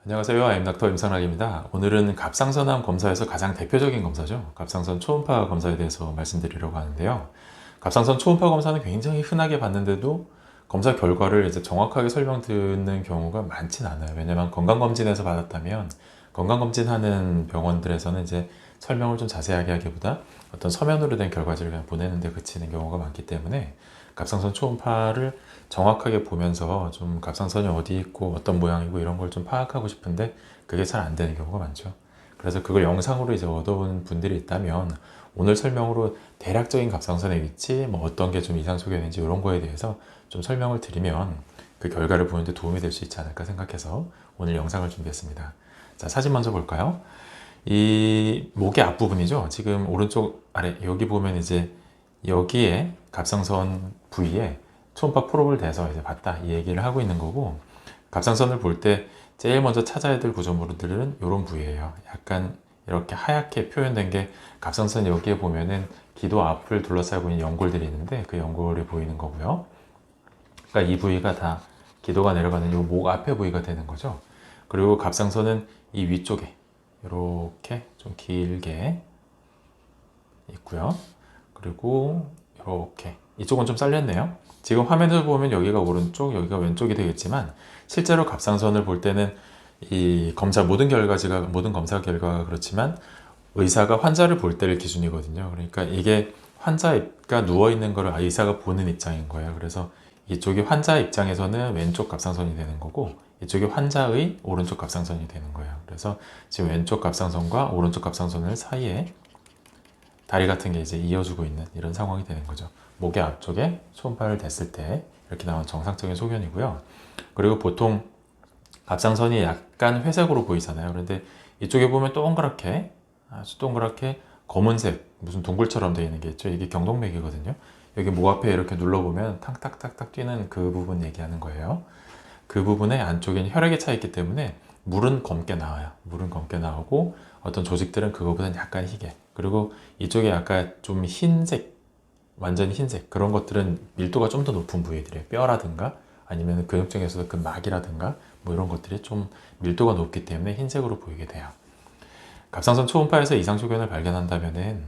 안녕하세요. 아임닥터 임상락입니다. 오늘은 갑상선암 검사에서 가장 대표적인 검사죠. 갑상선 초음파 검사에 대해서 말씀드리려고 하는데요. 갑상선 초음파 검사는 굉장히 흔하게 봤는데도 검사 결과를 이제 정확하게 설명 듣는 경우가 많진 않아요. 왜냐면 건강검진에서 받았다면 건강검진하는 병원들에서는 이제 설명을 좀 자세하게 하기보다 어떤 서면으로 된 결과지를 그냥 보내는데 그치는 경우가 많기 때문에 갑상선 초음파를 정확하게 보면서 좀 갑상선이 어디 있고 어떤 모양이고 이런 걸 좀 파악하고 싶은데 그게 잘 안 되는 경우가 많죠. 그래서 그걸 영상으로 이제 얻어온 분들이 있다면 오늘 설명으로 대략적인 갑상선의 위치, 뭐 어떤 게 좀 이상 소견인지 이런 거에 대해서 좀 설명을 드리면 그 결과를 보는데 도움이 될 수 있지 않을까 생각해서 오늘 영상을 준비했습니다. 자, 사진 먼저 볼까요? 이 목의 앞부분이죠. 지금 오른쪽 아래 여기 보면 이제 여기에 갑상선 부위에 초음파 프로브를 대서 이제 봤다 이 얘기를 하고 있는 거고, 갑상선을 볼 때 제일 먼저 찾아야 될 구조물들은 이런 부위예요. 약간 이렇게 하얗게 표현된 게 갑상선 여기에 보면은 기도 앞을 둘러싸고 있는 연골들이 있는데 그 연골이 보이는 거고요. 그러니까 이 부위가 다 기도가 내려가는 이 목 앞에 부위가 되는 거죠. 그리고 갑상선은 이 위쪽에 이렇게 좀 길게 있고요. 그리고 이렇게 이쪽은 좀 잘렸네요. 지금 화면에서 보면 여기가 오른쪽, 여기가 왼쪽이 되겠지만 실제로 갑상선을 볼 때는 이 검사 모든 검사 결과가 그렇지만 의사가 환자를 볼 때를 기준이거든요. 그러니까 이게 환자가 누워 있는 거를 의사가 보는 입장인 거예요. 그래서 이쪽이 환자 입장에서는 왼쪽 갑상선이 되는 거고 이쪽이 환자의 오른쪽 갑상선이 되는 거예요. 그래서 지금 왼쪽 갑상선과 오른쪽 갑상선을 사이에 다리 같은 게 이제 이어주고 있는 이런 상황이 되는 거죠. 목의 앞쪽에 초음파를 댔을 때 이렇게 나온 정상적인 소견이고요. 그리고 보통 갑상선이 약간 회색으로 보이잖아요. 그런데 이쪽에 보면 동그랗게, 아주 동그랗게 검은색 무슨 동굴처럼 되어 있는 게 있죠. 이게 경동맥이거든요. 여기 목 앞에 이렇게 눌러보면 탁탁탁탁 뛰는 그 부분 얘기하는 거예요. 그 부분에 안쪽에는 혈액이 차 있기 때문에 물은 검게 나와요. 물은 검게 나오고 어떤 조직들은 그거보다는 약간 희게, 그리고 이쪽에 약간 좀 흰색, 완전히 흰색 그런 것들은 밀도가 좀 더 높은 부위들이에요. 뼈라든가 아니면 근육층에서도 그 막이라든가 뭐 이런 것들이 좀 밀도가 높기 때문에 흰색으로 보이게 돼요. 갑상선 초음파에서 이상 소견을 발견한다면은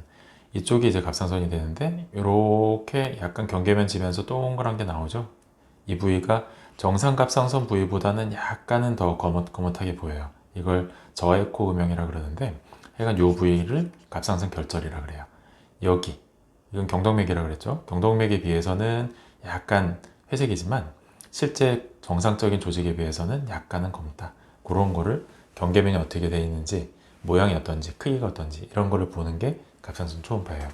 이쪽이 이제 갑상선이 되는데 이렇게 약간 경계면 지면서 동그란 게 나오죠. 이 부위가 정상 갑상선 부위보다는 약간은 더 거뭇하게 보여요. 이걸 저에코 음영이라 그러는데 하여간 이 부위를 갑상선 결절이라 그래요. 여기 이건 경동맥이라 그랬죠. 경동맥에 비해서는 약간 회색이지만 실제 정상적인 조직에 비해서는 약간은 검다. 그런 거를 경계면이 어떻게 되어 있는지, 모양이 어떤지, 크기가 어떤지 이런 거를 보는 게 갑상선 초음파예요.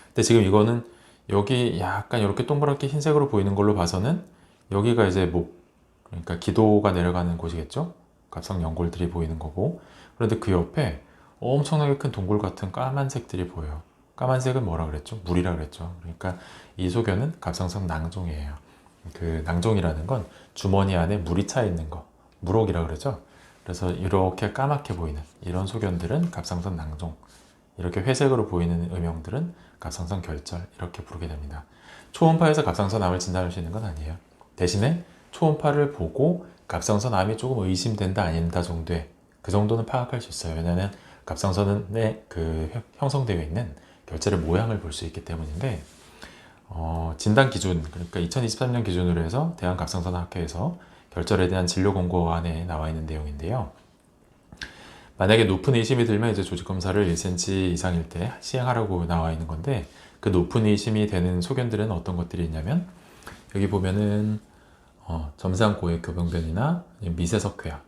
근데 지금 이거는 여기 약간 이렇게 동그랗게 흰색으로 보이는 걸로 봐서는 여기가 이제 목, 그러니까 기도가 내려가는 곳이겠죠. 갑상 연골들이 보이는 거고, 그런데 그 옆에 엄청나게 큰 동굴 같은 까만색들이 보여요. 까만색은 뭐라 그랬죠? 물이라 그랬죠. 그러니까 이 소견은 갑상선 낭종이에요. 그 낭종이라는 건 주머니 안에 물이 차 있는 거, 물옥이라 그러죠. 그래서 이렇게 까맣게 보이는 이런 소견들은 갑상선 낭종, 이렇게 회색으로 보이는 음영들은 갑상선 결절 이렇게 부르게 됩니다. 초음파에서 갑상선 암을 진단할 수 있는 건 아니에요. 대신에 초음파를 보고 갑상선 암이 조금 의심된다 아닌다 정도의 그 정도는 파악할 수 있어요. 왜냐하면 갑상선에 그 형성되어 있는 결절의 모양을 볼 수 있기 때문인데, 진단 기준, 그러니까 2023년 기준으로 해서 대한갑상선학회에서 결절에 대한 진료 공고안에 나와 있는 내용인데요. 만약에 높은 의심이 들면 이제 조직 검사를 1cm 이상일 때 시행하라고 나와 있는 건데, 그 높은 의심이 되는 소견들은 어떤 것들이 있냐면 여기 보면은 점상 고액 교병변이나 미세석회화,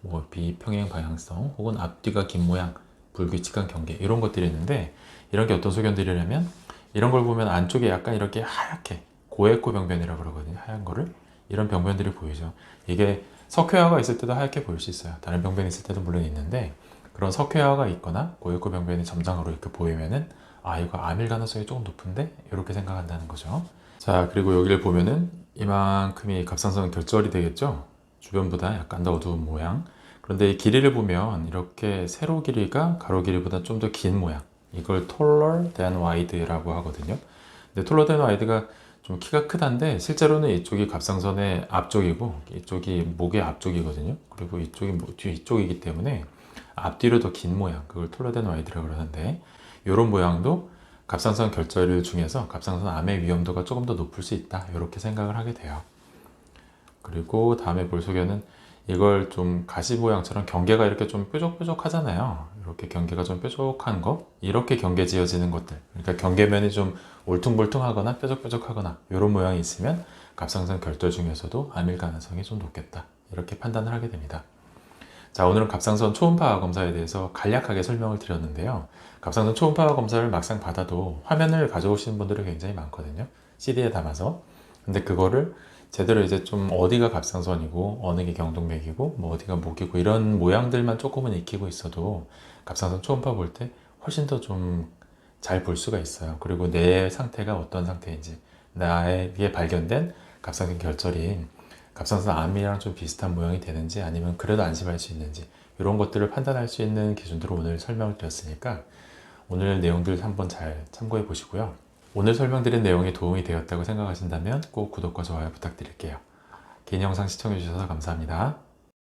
뭐 비평행 방향성 혹은 앞뒤가 긴 모양, 불규칙한 경계 이런 것들이 있는데, 이런 게 어떤 소견들이냐면 이런 걸 보면 안쪽에 약간 이렇게 하얗게 고액고 병변이라고 그러거든요. 하얀 거를, 이런 병변들이 보이죠. 이게 석회화가 있을 때도 하얗게 보일 수 있어요. 다른 병변이 있을 때도 물론 있는데, 그런 석회화가 있거나 고액고 병변이 점장으로 이렇게 보이면은 아, 이거 암일 가능성이 조금 높은데 이렇게 생각한다는 거죠. 자, 그리고 여기를 보면은 이만큼이 갑상선 결절이 되겠죠. 주변보다 약간 더 어두운 모양. 그런데 이 길이를 보면 이렇게 세로 길이가 가로 길이보다 좀 더 긴 모양, 이걸 taller than wide라고 하거든요. 근데 taller than wide가 좀 좀 키가 크단데 실제로는 이쪽이 갑상선의 앞쪽이고 이쪽이 목의 앞쪽이거든요. 그리고 이쪽이 뒤쪽이기 때문에 앞뒤로 더 긴 모양, 그걸 톨로덴 와이드라고 그러는데, 이런 모양도 갑상선 결절 중에서 갑상선 암의 위험도가 조금 더 높을 수 있다, 이렇게 생각을 하게 돼요. 그리고 다음에 볼 소견은, 이걸 좀 가시 모양처럼 경계가 이렇게 좀 뾰족뾰족 하잖아요. 이렇게 경계가 좀 뾰족한 거, 이렇게 경계 지어지는 것들, 그러니까 경계면이 좀 울퉁불퉁하거나 뾰족뾰족하거나 이런 모양이 있으면 갑상선 결절 중에서도 암일 가능성이 좀 높겠다, 이렇게 판단을 하게 됩니다. 자, 오늘은 갑상선 초음파 검사에 대해서 간략하게 설명을 드렸는데요. 갑상선 초음파 검사를 막상 받아도 화면을 가져오시는 분들이 굉장히 많거든요. CD에 담아서. 근데 그거를 제대로 이제 좀 어디가 갑상선이고 어느 게 경동맥이고 뭐 어디가 목이고 이런 모양들만 조금은 익히고 있어도 갑상선 초음파 볼 때 훨씬 더 좀 잘 볼 수가 있어요. 그리고 내 상태가 어떤 상태인지, 나에게 발견된 갑상선 결절이 갑상선 암이랑 좀 비슷한 모양이 되는지 아니면 그래도 안심할 수 있는지, 이런 것들을 판단할 수 있는 기준으로 오늘 설명을 드렸으니까 오늘 내용들 한번 잘 참고해 보시고요. 오늘 설명드린 내용이 도움이 되었다고 생각하신다면 꼭 구독과 좋아요 부탁드릴게요. 긴 영상 시청해 주셔서 감사합니다.